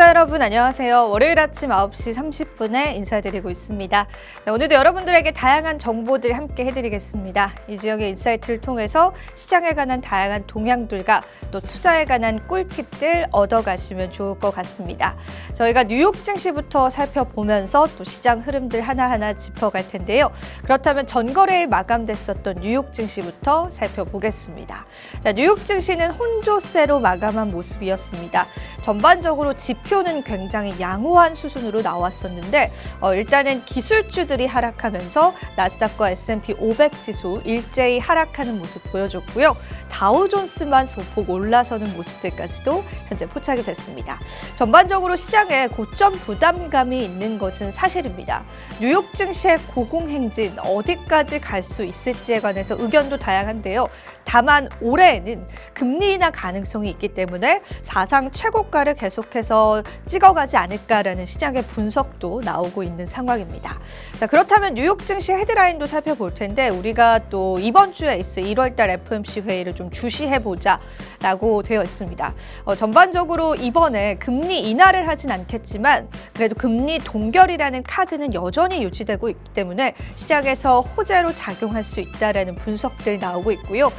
시청자 여러분 안녕하세요. 월요일 아침 9시 30분에 인사드리고 있습니다. 네, 오늘도 여러분들에게 다양한 정보들 함께 해드리겠습니다. 이 지역의 인사이트를 통해서 시장에 관한 다양한 동향들과 또 투자에 관한 꿀팁들 얻어가시면 좋을 것 같습니다. 저희가 뉴욕 증시부터 살펴보면서 또 시장 흐름들 하나하나 짚어갈 텐데요. 그렇다면 전거래일 마감됐었던 뉴욕 증시부터 살펴보겠습니다. 자, 뉴욕 증시는 혼조세로 마감한 모습이었습니다. 전반적으로 지표는 굉장히 양호한 수준으로 나왔었는데 일단은 기술주들이 하락하면서 나스닥과 S&P 500 지수 일제히 하락하는 모습 보여줬고요. 다우존스만 소폭 올라서는 모습들까지도 현재 포착이 됐습니다. 전반적으로 시장에 고점 부담감이 있는 것은 사실입니다. 뉴욕 증시의 고공행진 어디까지 갈 수 있을지에 관해서 의견도 다양한데요. 다만 올해에는 금리 인하 가능성이 있기 때문에 사상 최고가를 계속해서 찍어가지 않을까라는 시장의 분석도 나오고 있는 상황입니다. 자, 그렇다면 뉴욕 증시 헤드라인도 살펴볼 텐데 우리가 또 이번 주에 있을 1월달 FOMC 회의를 좀 주시해보자라고 되어 있습니다. 전반적으로 이번에 금리 인하를 하진 않겠지만 그래도 금리 동결이라는 카드는 여전히 유지되고 있기 때문에 시장에서 호재로 작용할 수 있다라는 분석들 나오고 있고요.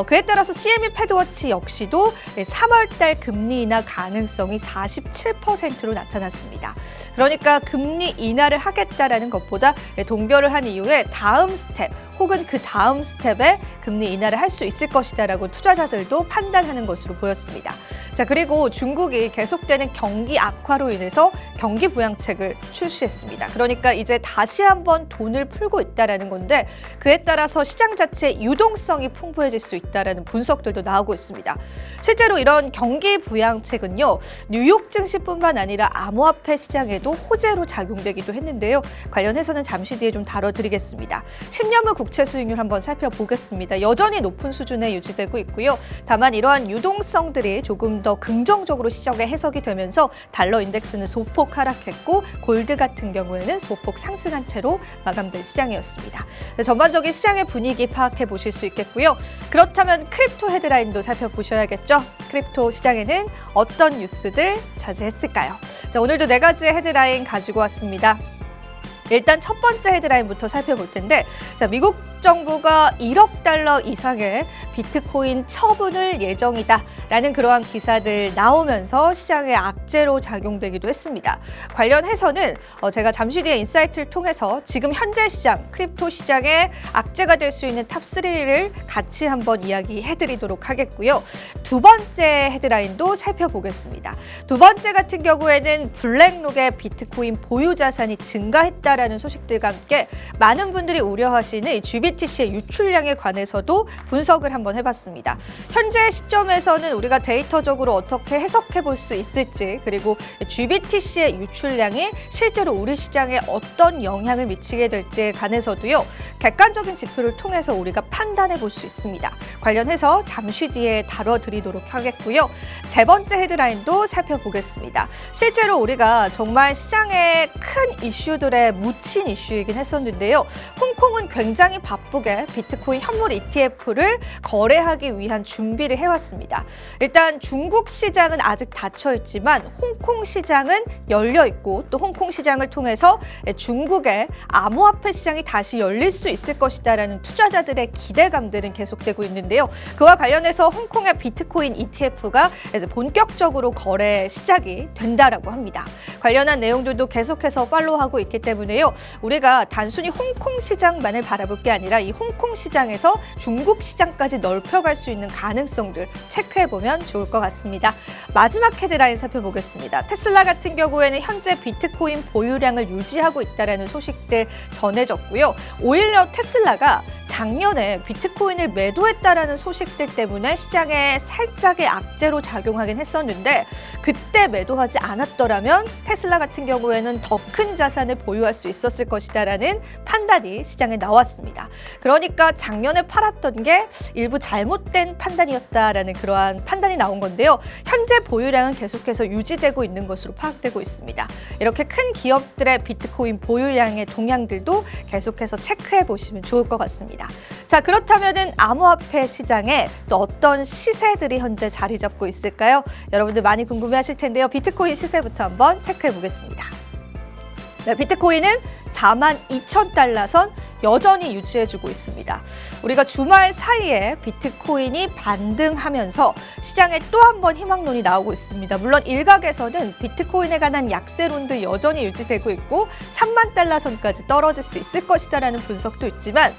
그에 따라서 CME 패드워치 역시도 3월달 금리 인하 가능성이 47%로 나타났습니다. 그러니까 금리 인하를 하겠다라는 것보다 동결을 한 이후에 다음 스텝 혹은 그 다음 스텝에 금리 인하를 할 수 있을 것이다라고 투자자들도 판단하는 것으로 보였습니다. 자, 그리고 중국이 계속되는 경기 악화로 인해서 경기 부양책을 출시했습니다. 그러니까 이제 다시 한번 돈을 풀고 있다라는 건데 그에 따라서 시장 자체의 유동성이 풍부해질 수 있다라는 분석들도 나오고 있습니다. 실제로 이런 경기 부양책은요, 뉴욕 증시뿐만 아니라 암호화폐 시장에도 호재로 작용되기도 했는데요. 관련해서는 잠시 뒤에 좀 다뤄드리겠습니다. 10년물 국채 수익률 한번 살펴보겠습니다. 여전히 높은 수준에 유지되고 있고요. 다만 이러한 유동성들이 조금 더 긍정적으로 시장에 해석이 되면서 달러 인덱스는 소폭 하락했고 골드 같은 경우에는 소폭 상승한 채로 마감된 시장이었습니다. 네, 전반적인 시장의 분위기 파악해 보실 수 있겠고요. 그렇다면 크립토 헤드라인도 살펴보셔야겠죠. 크립토 시장에는 어떤 뉴스들 차지했을까요? 자, 오늘도 4가지의 헤드라인 가지고 왔습니다. 일단 첫 번째 헤드라인부터 살펴볼 텐데, 자, 미국 정부가 1억 달러 이상의 비트코인 처분을 예정이다라는 그러한 기사들 나오면서 시장의 악재로 작용되기도 했습니다. 관련해서는 제가 잠시 뒤에 인사이트를 통해서 지금 현재 시장, 크립토 시장의 악재가 될 수 있는 탑3를 같이 한번 이야기해드리도록 하겠고요. 두 번째 헤드라인도 살펴보겠습니다. 두 번째 같은 경우에는 블랙록의 비트코인 보유 자산이 증가했다라는 소식들과 함께 많은 분들이 우려하시는 이 GBTC의 유출량에 관해서도 분석을 한번 해봤습니다. 현재 시점에서는 우리가 데이터적으로 어떻게 해석해 볼 수 있을지, 그리고 GBTC의 유출량이 실제로 우리 시장에 어떤 영향을 미치게 될지에 관해서도요, 객관적인 지표를 통해서 우리가 판단해 볼 수 있습니다. 관련해서 잠시 뒤에 다뤄드리도록 하겠고요. 세 번째 헤드라인도 살펴보겠습니다. 실제로 우리가 정말 시장의 큰 이슈들에 묻힌 이슈이긴 했었는데요. 홍콩은 굉장히 바쁘게 비트코인 현물 ETF를 거래하기 위한 준비를 해왔습니다. 일단 중국 시장은 아직 닫혀 있지만 홍콩 시장은 열려 있고 또 홍콩 시장을 통해서 중국의 암호화폐 시장이 다시 열릴 수 있을 것이다라는 투자자들의 기대감들은 계속되고 있는데요. 그와 관련해서 홍콩의 비트코인 ETF가 이제 본격적으로 거래 시작이 된다라고 합니다. 관련한 내용들도 계속해서 팔로우하고 있기 때문에요. 우리가 단순히 홍콩 시장만을 바라볼 게 아니라 이 홍콩 시장에서 중국 시장까지 넓혀갈 수 있는 가능성들 체크해보면 좋을 것 같습니다. 마지막 헤드라인 살펴보겠습니다. 테슬라 같은 경우에는 현재 비트코인 보유량을 유지하고 있다는 소식들 전해졌고요. 오히려 테슬라가 작년에 비트코인을 매도했다라는 소식들 때문에 시장에 살짝의 악재로 작용하긴 했었는데 그때 매도하지 않았더라면 테슬라 같은 경우에는 더 큰 자산을 보유할 수 있었을 것이다라는 판단이 시장에 나왔습니다. 그러니까 작년에 팔았던 게 일부 잘못된 판단이었다라는 그러한 판단이 나온 건데요. 현재 보유량은 계속해서 유지되고 있는 것으로 파악되고 있습니다. 이렇게 큰 기업들의 비트코인 보유량의 동향들도 계속해서 체크해 보시면 좋을 것 같습니다. 있습니다. 자, 그렇다면은 암호화폐 시장에 또 어떤 시세들이 현재 자리 잡고 있을까요? 여러분들 많이 궁금해하실 텐데요. 비트코인 시세부터 한번 체크해 보겠습니다. 네, 비트코인은 42,000달러 선 여전히 유지해주고 있습니다. 우리가 주말 사이에 비트코인이 반등하면서 시장에 또 한 번 희망론이 나오고 있습니다. 물론 일각에서는 비트코인에 관한 약세론도 여전히 유지되고 있고 3만 달러 선까지 떨어질 수 있을 것이다라는 분석도 있지만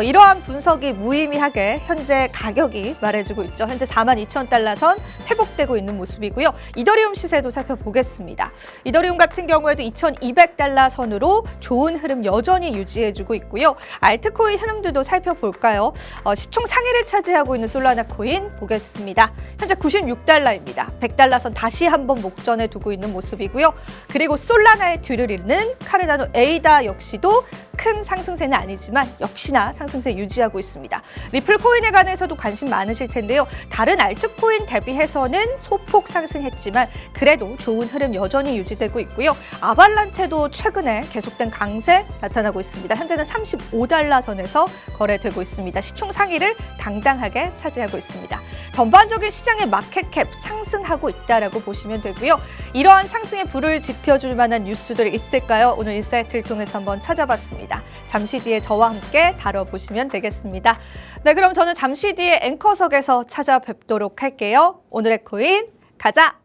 이러한 분석이 무의미하게 현재 가격이 말해주고 있죠. 현재 42,000달러 선 회복되고 있는 모습이고요. 이더리움 시세도 살펴보겠습니다. 이더리움 같은 경우에도 2,200달러 선으로 좋은 흐름 여전히 유지해주고 있고요. 알트코인 흐름들도 살펴볼까요? 시총 상위를 차지하고 있는 솔라나 코인 보겠습니다. 현재 96달러입니다. 100달러 선 다시 한번 목전에 두고 있는 모습이고요. 그리고 솔라나의 뒤를 잇는 카르다노 에이다 역시도 큰 상승세는 아니지만 역시나 상승세 유지하고 있습니다. 리플 코인에 관해서도 관심 많으실 텐데요. 다른 알트코인 대비해서는 소폭 상승했지만 그래도 좋은 흐름 여전히 유지되고 있고요. 아발란체도 최근에 계속된 강세 나타나고 있습니다. 현재는 35달러 선에서 거래되고 있습니다. 시총 상위를 당당하게 차지하고 있습니다. 전반적인 시장의 마켓캡 상승하고 있다라고 보시면 되고요. 이러한 상승에 불을 지펴줄 만한 뉴스들이 있을까요? 오늘 인사이트를 통해서 한번 찾아봤습니다. 잠시 뒤에 저와 함께 다뤄보시면 되겠습니다. 네, 그럼 저는 잠시 뒤에 앵커석에서 찾아뵙도록 할게요. 오늘의 코인 가자!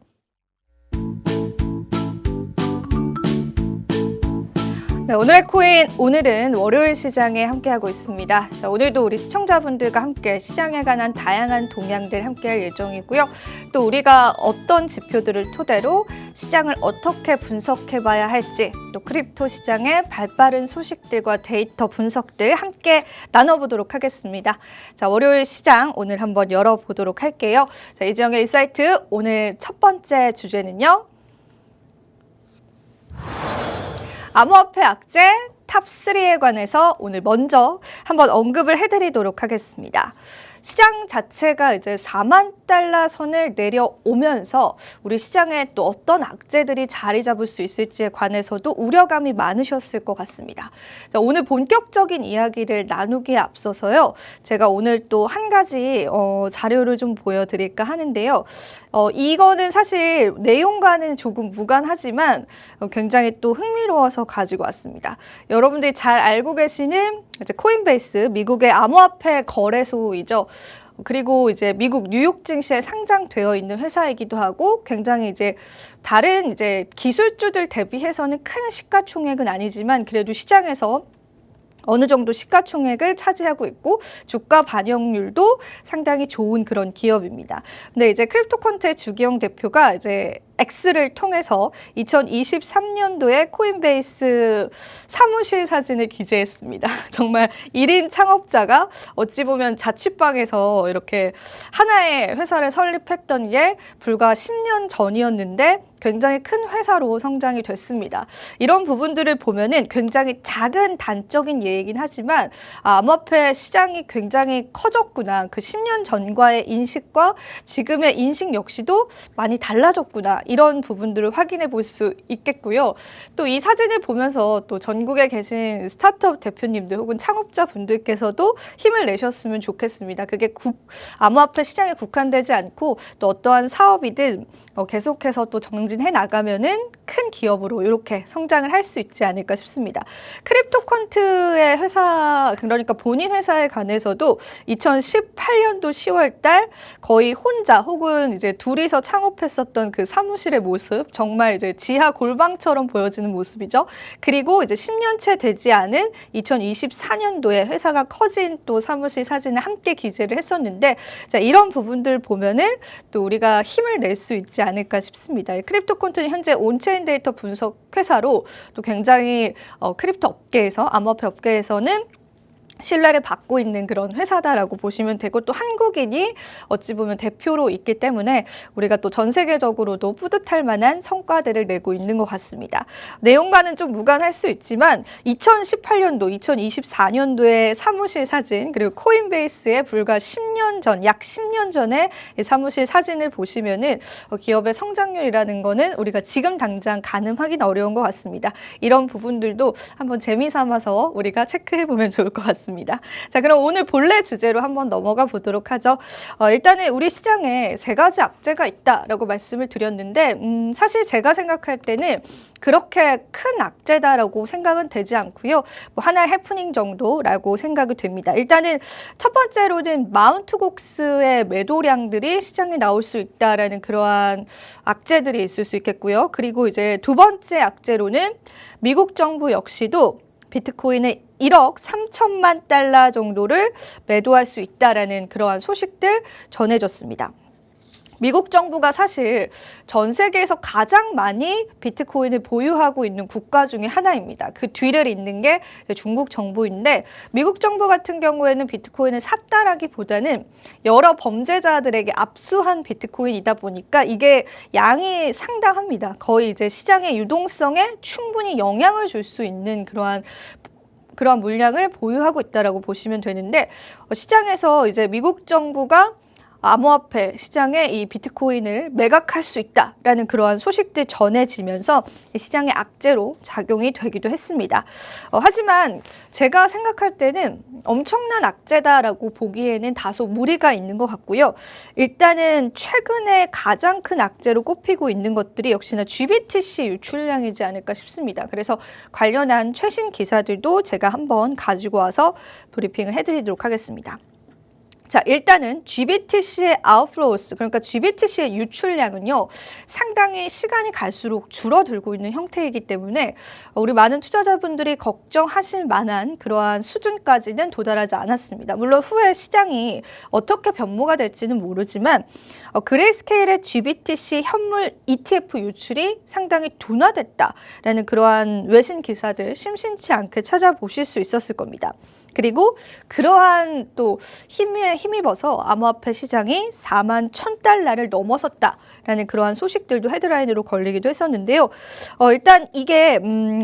네, 오늘의 코인, 오늘은 월요일 시장에 함께하고 있습니다. 자, 오늘도 우리 시청자분들과 함께 시장에 관한 다양한 동향들 함께할 예정이고요. 또 우리가 어떤 지표들을 토대로 시장을 어떻게 분석해봐야 할지, 또 크립토 시장의 발빠른 소식들과 데이터 분석들 함께 나눠보도록 하겠습니다. 자, 월요일 시장 오늘 한번 열어보도록 할게요. 자, 이지영의 인사이트 오늘 첫 번째 주제는요. 암호화폐 악재 탑3에 관해서 오늘 먼저 한번 언급을 해드리도록 하겠습니다. 시장 자체가 이제 4만 달러 선을 내려오면서 우리 시장에 또 어떤 악재들이 자리 잡을 수 있을지에 관해서도 우려감이 많으셨을 것 같습니다. 자, 오늘 본격적인 이야기를 나누기에 앞서서요. 제가 오늘 또 한 가지 자료를 좀 보여드릴까 하는데요. 이거는 사실 내용과는 조금 무관하지만 굉장히 또 흥미로워서 가지고 왔습니다. 여러분들이 잘 알고 계시는 이제 코인베이스, 미국의 암호화폐 거래소이죠. 그리고 이제 미국 뉴욕 증시에 상장되어 있는 회사이기도 하고 굉장히 이제 다른 이제 기술주들 대비해서는 큰 시가총액은 아니지만 그래도 시장에서 어느 정도 시가총액을 차지하고 있고 주가 반영률도 상당히 좋은 그런 기업입니다. 근데 이제 크립토컨트의 주기영 대표가 이제 X를 통해서 2023년도에 코인베이스 사무실 사진을 기재했습니다. 정말 1인 창업자가 어찌 보면 자취방에서 이렇게 하나의 회사를 설립했던 게 불과 10년 전이었는데 굉장히 큰 회사로 성장이 됐습니다. 이런 부분들을 보면은 굉장히 작은 단적인 예이긴 하지만 암호화폐 시장이 굉장히 커졌구나. 그 10년 전과의 인식과 지금의 인식 역시도 많이 달라졌구나. 이런 부분들을 확인해 볼 수 있겠고요. 또 이 사진을 보면서 또 전국에 계신 스타트업 대표님들 혹은 창업자 분들께서도 힘을 내셨으면 좋겠습니다. 그게 암호화폐 시장에 국한되지 않고 또 어떠한 사업이든 계속해서 또 정진해 나가면은 큰 기업으로 이렇게 성장을 할 수 있지 않을까 싶습니다. 크립토컨트의 회사, 그러니까 본인 회사에 관해서도 2018년도 10월 달 거의 혼자 혹은 이제 둘이서 창업했었던 그 사무실의 모습, 정말 이제 지하 골방처럼 보여지는 모습이죠. 그리고 이제 10년째 되지 않은 2024년도에 회사가 커진 또 사무실 사진을 함께 기재를 했었는데, 자, 이런 부분들 보면은 또 우리가 힘을 낼 수 있지 않을까 싶습니다. 크립토컨트는 현재 온체인 데이터 분석 회사로 또 굉장히 크립토 업계에서, 암호화폐 업계에서는 신뢰를 받고 있는 그런 회사다라고 보시면 되고, 또 한국인이 어찌 보면 대표로 있기 때문에 우리가 또 전 세계적으로도 뿌듯할 만한 성과들을 내고 있는 것 같습니다. 내용과는 좀 무관할 수 있지만 2018년도, 2024년도의 사무실 사진, 그리고 코인베이스의 불과 10년 전, 약 10년 전에 사무실 사진을 보시면은 기업의 성장률이라는 거는 우리가 지금 당장 가늠하기는 어려운 것 같습니다. 이런 부분들도 한번 재미삼아서 우리가 체크해 보면 좋을 것 같습니다. 좋습니다. 자, 그럼 오늘 본래 주제로 한번 넘어가 보도록 하죠. 일단은 우리 시장에 세 가지 악재가 있다라고 말씀을 드렸는데 사실 제가 생각할 때는 그렇게 큰 악재다라고 생각은 되지 않고요. 뭐 하나의 해프닝 정도라고 생각이 됩니다. 일단은 첫 번째로는 마운트 곡스의 매도량들이 시장에 나올 수 있다라는 그러한 악재들이 있을 수 있겠고요. 그리고 이제 두 번째 악재로는 미국 정부 역시도 비트코인의 1억 3천만 달러 정도를 매도할 수 있다라는 그러한 소식들 전해졌습니다. 미국 정부가 사실 전 세계에서 가장 많이 비트코인을 보유하고 있는 국가 중에 하나입니다. 그 뒤를 잇는 게 중국 정부인데 미국 정부 같은 경우에는 비트코인을 샀다라기보다는 여러 범죄자들에게 압수한 비트코인이다 보니까 이게 양이 상당합니다. 거의 이제 시장의 유동성에 충분히 영향을 줄 수 있는 그러한 물량을 보유하고 있다라고 보시면 되는데 시장에서 이제 미국 정부가 암호화폐 시장에 이 비트코인을 매각할 수 있다라는 그러한 소식들 전해지면서 시장의 악재로 작용이 되기도 했습니다. 하지만 제가 생각할 때는 엄청난 악재다라고 보기에는 다소 무리가 있는 것 같고요. 일단은 최근에 가장 큰 악재로 꼽히고 있는 것들이 역시나 GBTC 유출량이지 않을까 싶습니다. 그래서 관련한 최신 기사들도 제가 한번 가지고 와서 브리핑을 해드리도록 하겠습니다. 자, 일단은 GBTC의 아웃플로우스, 그러니까 GBTC의 유출량은요, 상당히 시간이 갈수록 줄어들고 있는 형태이기 때문에 우리 많은 투자자분들이 걱정하실 만한 그러한 수준까지는 도달하지 않았습니다. 물론 후에 시장이 어떻게 변모가 될지는 모르지만 그레이스케일의 GBTC 현물 ETF 유출이 상당히 둔화됐다라는 그러한 외신 기사들 심심치 않게 찾아보실 수 있었을 겁니다. 그리고 그러한 또 힘에 힘입어서 암호화폐 시장이 4만 1,000달러를 넘어섰다라는 그러한 소식들도 헤드라인으로 걸리기도 했었는데요. 일단 이게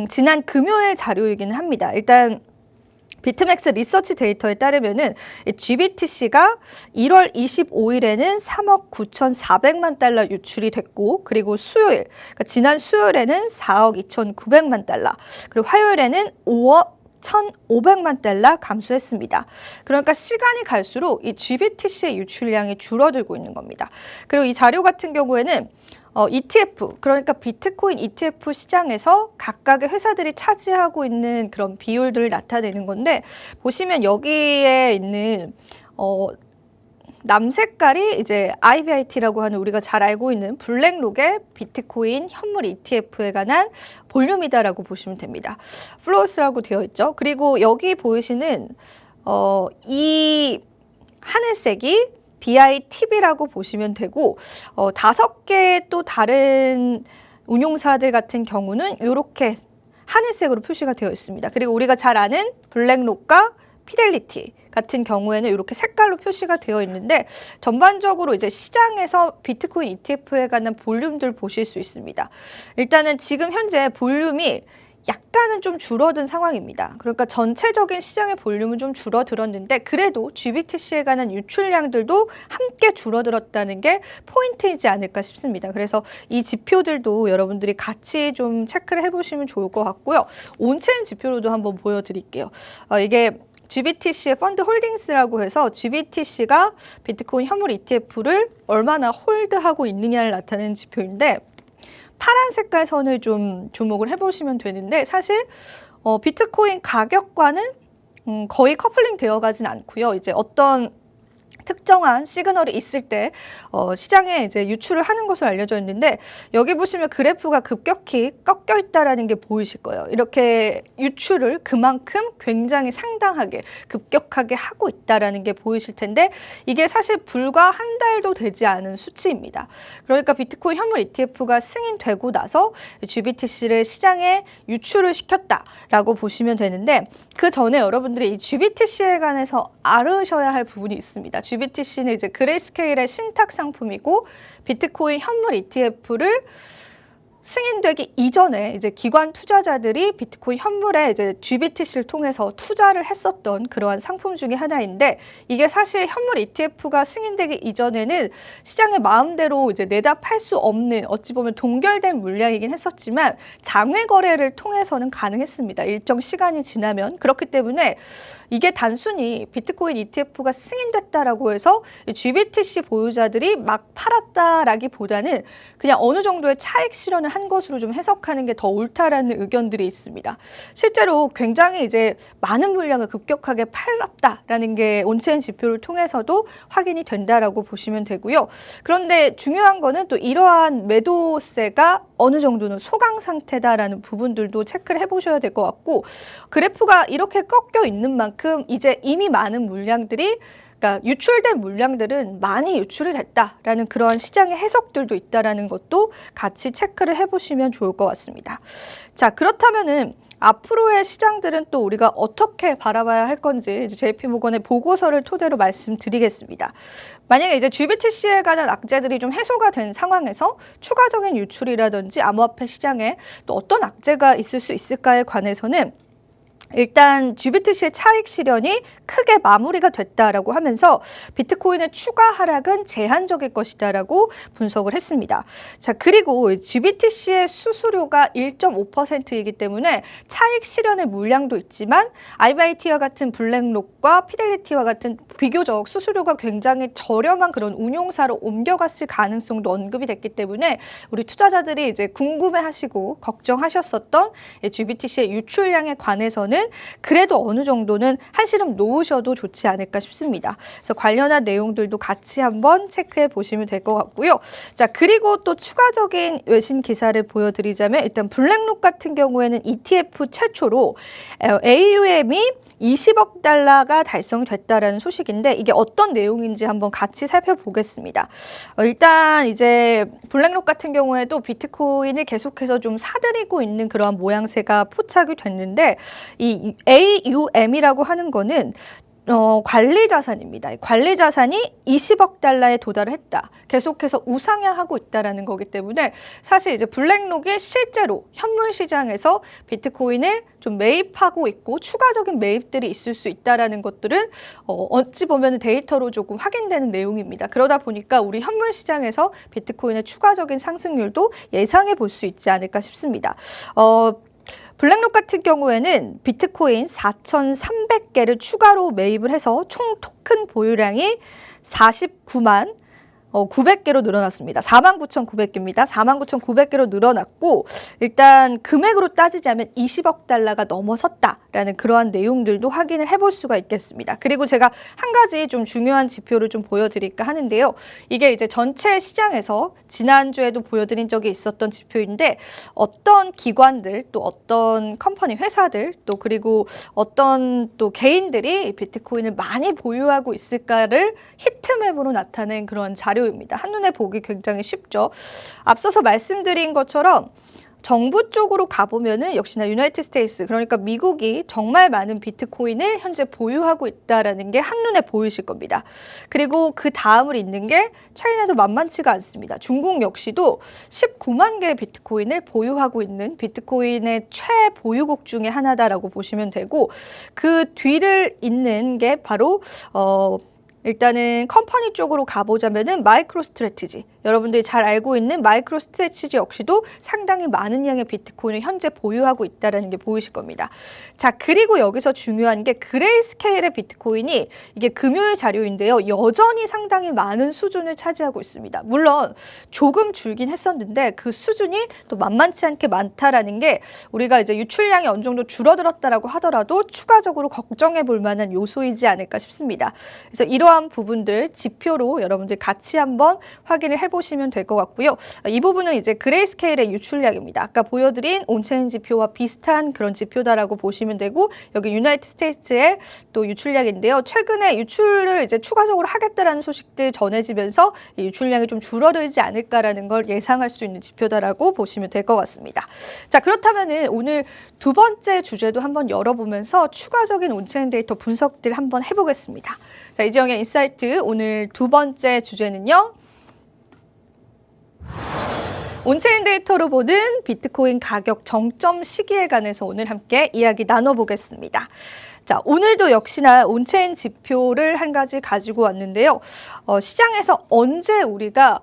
지난 금요일 자료이기는 합니다. 일단 비트맥스 리서치 데이터에 따르면은 GBTC가 1월 25일에는 3억 9,400만 달러 유출이 됐고, 그리고 수요일, 그러니까 지난 수요일에는 4억 2,900만 달러, 그리고 화요일에는 5억 1,500만 달러 감소했습니다. 그러니까 시간이 갈수록 이 GBTC의 유출량이 줄어들고 있는 겁니다. 그리고 이 자료 같은 경우에는 ETF, 그러니까 비트코인 ETF 시장에서 각각의 회사들이 차지하고 있는 그런 비율들을 나타내는 건데, 보시면 여기에 있는 남색깔이 이제 IBIT라고 하는 우리가 잘 알고 있는 블랙록의 비트코인 현물 ETF에 관한 볼륨이다라고 보시면 됩니다. 플로우스라고 되어 있죠. 그리고 여기 보이시는 이 하늘색이 BITB라고 보시면 되고 5개 또 다른 운용사들 같은 경우는 이렇게 하늘색으로 표시가 되어 있습니다. 그리고 우리가 잘 아는 블랙록과 피델리티 같은 경우에는 이렇게 색깔로 표시가 되어 있는데 전반적으로 이제 시장에서 비트코인 ETF에 관한 볼륨들 보실 수 있습니다. 일단은 지금 현재 볼륨이 약간은 좀 줄어든 상황입니다. 그러니까 전체적인 시장의 볼륨은 좀 줄어들었는데 그래도 GBTC에 관한 유출량들도 함께 줄어들었다는 게 포인트이지 않을까 싶습니다. 그래서 이 지표들도 여러분들이 같이 좀 체크를 해보시면 좋을 것 같고요. 온체인 지표로도 한번 보여드릴게요. 이게 GBTC의 펀드 홀딩스라고 해서 GBTC가 비트코인 현물 ETF를 얼마나 홀드하고 있느냐를 나타내는 지표인데 파란 색깔 선을 좀 주목을 해보시면 되는데 사실 비트코인 가격과는 거의 커플링 되어 가진 않고요. 이제 어떤 특정한 시그널이 있을 때 시장에 이제 유출을 하는 것으로 알려져 있는데 여기 보시면 그래프가 급격히 꺾여 있다라는 게 보이실 거예요. 이렇게 유출을 그만큼 굉장히 상당하게 급격하게 하고 있다라는 게 보이실 텐데 이게 사실 불과 한 달도 되지 않은 수치입니다. 그러니까 비트코인 현물 ETF가 승인되고 나서 GBTC를 시장에 유출을 시켰다라고 보시면 되는데 그 전에 여러분들이 이 GBTC에 관해서 알으셔야 할 부분이 있습니다. GBTC는 이제 그레이스케일의 신탁 상품이고 비트코인 현물 ETF를 승인되기 이전에 이제 기관 투자자들이 비트코인 현물에 이제 GBTC를 통해서 투자를 했었던 그러한 상품 중에 하나인데, 이게 사실 현물 ETF가 승인되기 이전에는 시장의 마음대로 이제 내다 팔 수 없는, 어찌 보면 동결된 물량이긴 했었지만 장외 거래를 통해서는 가능했습니다. 일정 시간이 지나면. 그렇기 때문에 이게 단순히 비트코인 ETF가 승인됐다라고 해서 GBTC 보유자들이 막 팔았다라기보다는 그냥 어느 정도의 차익 실현을 한 것으로 좀 해석하는 게 더 옳다라는 의견들이 있습니다. 실제로 굉장히 이제 많은 물량을 급격하게 팔았다라는 게 온체인 지표를 통해서도 확인이 된다라고 보시면 되고요. 그런데 중요한 거는 또 이러한 매도세가 어느 정도는 소강 상태다라는 부분들도 체크를 해보셔야 될 것 같고, 그래프가 이렇게 꺾여 있는 만큼 이제 이미 많은 물량들이, 그러니까 유출된 물량들은 많이 유출이 됐다라는 그러한 시장의 해석들도 있다라는 것도 같이 체크를 해보시면 좋을 것 같습니다. 자, 그렇다면은 앞으로의 시장들은 또 우리가 어떻게 바라봐야 할 건지 JP모건의 보고서를 토대로 말씀드리겠습니다. 만약에 이제 GBTC에 관한 악재들이 좀 해소가 된 상황에서 추가적인 유출이라든지 암호화폐 시장에 또 어떤 악재가 있을 수 있을까에 관해서는 일단 GBTC의 차익 실현이 크게 마무리가 됐다라고 하면서 비트코인의 추가 하락은 제한적일 것이다라고 분석을 했습니다. 자, 그리고 GBTC의 수수료가 1.5%이기 때문에 차익 실현의 물량도 있지만 IBIT와 같은 블랙록과 피델리티와 같은 비교적 수수료가 굉장히 저렴한 그런 운용사로 옮겨갔을 가능성도 언급이 됐기 때문에 우리 투자자들이 이제 궁금해하시고 걱정하셨었던 GBTC의 유출량에 관해서는 그래도 어느 정도는 한시름 놓으셔도 좋지 않을까 싶습니다. 그래서 관련한 내용들도 같이 한번 체크해 보시면 될 것 같고요. 자, 그리고 또 추가적인 외신 기사를 보여드리자면 일단 블랙록 같은 경우에는 ETF 최초로 AUM이 20억 달러가 달성됐다라는 소식인데, 이게 어떤 내용인지 한번 같이 살펴보겠습니다. 일단 이제 블랙록 같은 경우에도 비트코인을 계속해서 좀 사들이고 있는 그러한 모양새가 포착이 됐는데, 이 AUM이라고 하는 거는 관리 자산입니다. 관리 자산이 20억 달러에 도달을 했다. 계속해서 우상향하고 있다라는 거기 때문에 사실 이제 블랙록이 실제로 현물 시장에서 비트코인을 좀 매입하고 있고 추가적인 매입들이 있을 수 있다라는 것들은 어찌 보면 데이터로 조금 확인되는 내용입니다. 그러다 보니까 우리 현물 시장에서 비트코인의 추가적인 상승률도 예상해 볼 수 있지 않을까 싶습니다. 블랙록 같은 경우에는 비트코인 4,300개를 추가로 매입을 해서 총 토큰 보유량이 49만 900개로 늘어났습니다. 49,900개입니다. 49,900개로 늘어났고, 일단 금액으로 따지자면 20억 달러가 넘어섰다라는 그러한 내용들도 확인을 해볼 수가 있겠습니다. 그리고 제가 한 가지 좀 중요한 지표를 좀 보여드릴까 하는데요. 이게 이제 전체 시장에서 지난주에도 보여드린 적이 있었던 지표인데, 어떤 기관들, 또 어떤 컴퍼니, 회사들, 또 그리고 어떤 또 개인들이 비트코인을 많이 보유하고 있을까를 히트맵으로 나타낸 그런 자료 입니다. 한눈에 보기 굉장히 쉽죠. 앞서서 말씀드린 것처럼 정부 쪽으로 가보면은 역시나 유나이티드 스테이츠, 그러니까 미국이 정말 많은 비트코인을 현재 보유하고 있다라는 게 한눈에 보이실 겁니다. 그리고 그 다음을 잇는 게 차이나도 만만치가 않습니다. 중국 역시도 19만 개의 비트코인을 보유하고 있는 비트코인의 최보유국 중에 하나다라고 보시면 되고, 그 뒤를 잇는 게 바로 일단은 컴퍼니 쪽으로 가보자면은 마이크로 스트래티지, 여러분들이 잘 알고 있는 마이크로 스트래티지 역시도 상당히 많은 양의 비트코인을 현재 보유하고 있다는 게 보이실 겁니다. 자, 그리고 여기서 중요한 게 그레이스케일의 비트코인이, 이게 금요일 자료인데요, 여전히 상당히 많은 수준을 차지하고 있습니다. 물론 조금 줄긴 했었는데 그 수준이 또 만만치 않게 많다라는 게 우리가 이제 유출량이 어느 정도 줄어들었다라고 하더라도 추가적으로 걱정해 볼 만한 요소이지 않을까 싶습니다. 그래서 이러한 부분들 지표로 여러분들 같이 한번 확인을 해보시면 될 것 같고요. 이 부분은 이제 그레이스케일의 유출량입니다. 아까 보여드린 온체인 지표와 비슷한 그런 지표다라고 보시면 되고, 여기 유나이티드 스테이츠의 또 유출량인데요. 최근에 유출을 이제 추가적으로 하겠다라는 소식들 전해지면서 이 유출량이 좀 줄어들지 않을까라는 걸 예상할 수 있는 지표다라고 보시면 될 것 같습니다. 자, 그렇다면은 오늘 두 번째 주제도 한번 열어보면서 추가적인 온체인 데이터 분석들 한번 해보겠습니다. 자, 이지영의 인사이트 오늘 두 번째 주제는요, 온체인 데이터로 보는 비트코인 가격 정점 시기에 관해서 오늘 함께 이야기 나눠보겠습니다. 자, 오늘도 역시나 온체인 지표를 한 가지 가지고 왔는데요. 시장에서 언제 우리가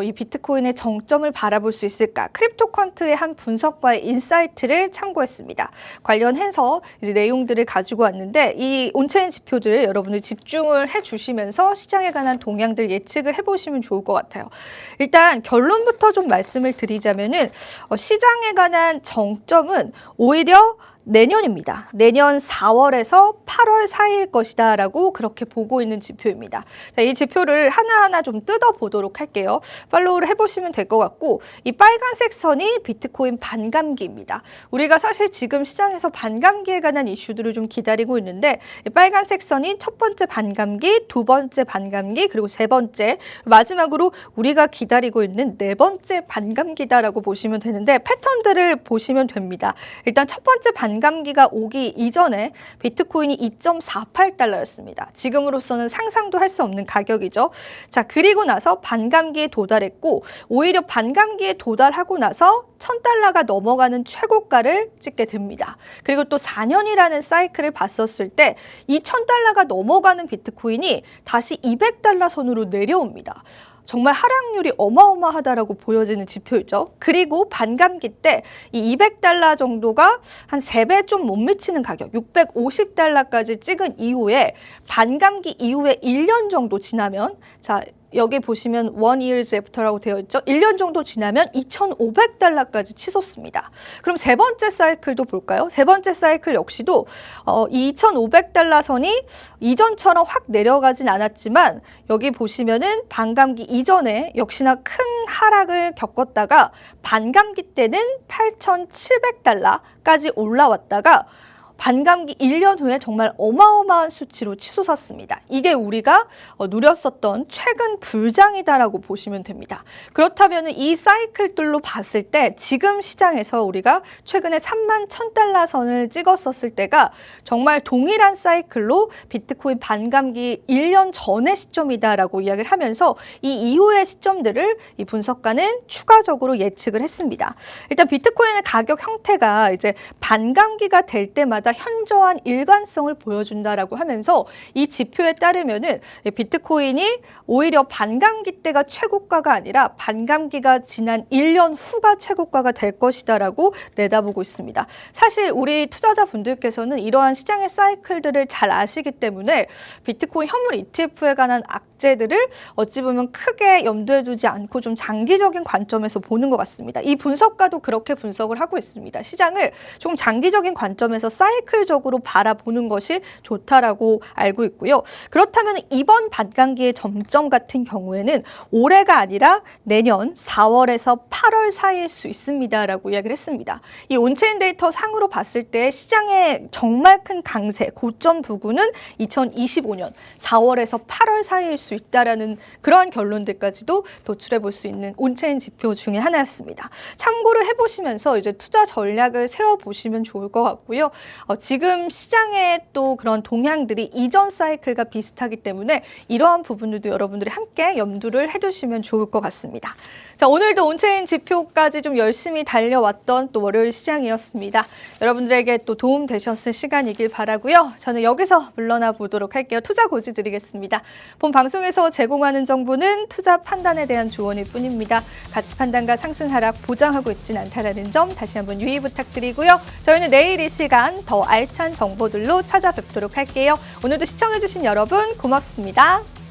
이 비트코인의 정점을 바라볼 수 있을까? 크립토컨트의 한 분석과의 인사이트를 참고했습니다. 관련해서 이제 내용들을 가지고 왔는데 이 온체인 지표들 여러분들 집중을 해주시면서 시장에 관한 동향들 예측을 해보시면 좋을 것 같아요. 일단 결론부터 좀 말씀을 드리자면은 시장에 관한 정점은 오히려 내년입니다. 내년 4월에서 8월 사이일 것이다 라고 그렇게 보고 있는 지표입니다. 자, 이 지표를 하나하나 좀 뜯어보도록 할게요. 팔로우를 해보시면 될 것 같고 이 빨간색 선이 비트코인 반감기입니다. 우리가 사실 지금 시장에서 반감기에 관한 이슈들을 좀 기다리고 있는데 이 빨간색 선이 첫 번째 반감기, 두 번째 반감기, 그리고 세 번째, 마지막으로 우리가 기다리고 있는 네 번째 반감기다라고 보시면 되는데 패턴들을 보시면 됩니다. 일단 첫 번째 반감기가 오기 이전에 비트코인이 2.48달러였습니다. 지금으로서는 상상도 할 수 없는 가격이죠. 자, 그리고 나서 반감기에 도달했고 오히려 반감기에 도달하고 나서 1000달러가 넘어가는 최고가를 찍게 됩니다. 그리고 또 4년이라는 사이클을 봤었을 때 이 1000달러가 넘어가는 비트코인이 다시 200달러 선으로 내려옵니다. 정말 하락률이 어마어마하다라고 보여지는 지표이죠. 그리고 반감기 때 이 200달러 정도가 한 3배 좀 못 미치는 가격, 650달러까지 찍은 이후에 반감기 이후에 1년 정도 지나면 자, 여기 보시면 1 years after라고 되어 있죠. 1년 정도 지나면 2,500달러까지 치솟습니다. 그럼 세 번째 사이클도 볼까요? 세 번째 사이클 역시도 2,500달러 선이 이전처럼 확 내려가진 않았지만 여기 보시면은 반감기 이전에 역시나 큰 하락을 겪었다가 반감기 때는 8,700달러까지 올라왔다가 반감기 1년 후에 정말 어마어마한 수치로 치솟았습니다. 이게 우리가 누렸었던 최근 불장이다라고 보시면 됩니다. 그렇다면 이 사이클들로 봤을 때 지금 시장에서 우리가 최근에 31,000달러 선을 찍었었을 때가 정말 동일한 사이클로 비트코인 반감기 1년 전의 시점이다라고 이야기를 하면서 이 이후의 시점들을 이 분석가는 추가적으로 예측을 했습니다. 일단 비트코인의 가격 형태가 이제 반감기가 될 때마다 현저한 일관성을 보여준다라고 하면서 이 지표에 따르면은 비트코인이 오히려 반감기 때가 최고가가 아니라 반감기가 지난 1년 후가 최고가가 될 것이다라고 내다보고 있습니다. 사실 우리 투자자분들께서는 이러한 시장의 사이클들을 잘 아시기 때문에 비트코인 현물 ETF에 관한 악재들을 어찌 보면 크게 염두에 두지 않고 좀 장기적인 관점에서 보는 것 같습니다. 이 분석가도 그렇게 분석을 하고 있습니다. 시장을 조금 장기적인 관점에서 사이클적으로 바라보는 것이 좋다라고 알고 있고요. 그렇다면 이번 반감기의 점점 같은 경우에는 올해가 아니라 내년 4월에서 8월 사이일 수 있습니다라고 이야기를 했습니다. 이 온체인 데이터 상으로 봤을 때 시장의 정말 큰 강세, 고점 부근은 2025년 4월에서 8월 사이일 수 있다라는 그러한 결론들까지도 도출해 볼 수 있는 온체인 지표 중에 하나였습니다. 참고를 해보시면서 이제 투자 전략을 세워보시면 좋을 것 같고요. 지금 시장의 또 그런 동향들이 이전 사이클과 비슷하기 때문에 이러한 부분들도 여러분들이 함께 염두를 해두시면 좋을 것 같습니다. 자, 오늘도 온체인 지표까지 좀 열심히 달려왔던 또 월요일 시장이었습니다. 여러분들에게 또 도움 되셨을 시간이길 바라고요. 저는 여기서 물러나 보도록 할게요. 투자 고지 드리겠습니다. 본 방송에서 제공하는 정보는 투자 판단에 대한 조언일 뿐입니다. 가치 판단과 상승 하락 보장하고 있진 않다라는 점 다시 한번 유의 부탁드리고요. 저희는 내일 이 시간 더 알찬 정보들로 찾아뵙도록 할게요. 오늘도 시청해주신 여러분 고맙습니다.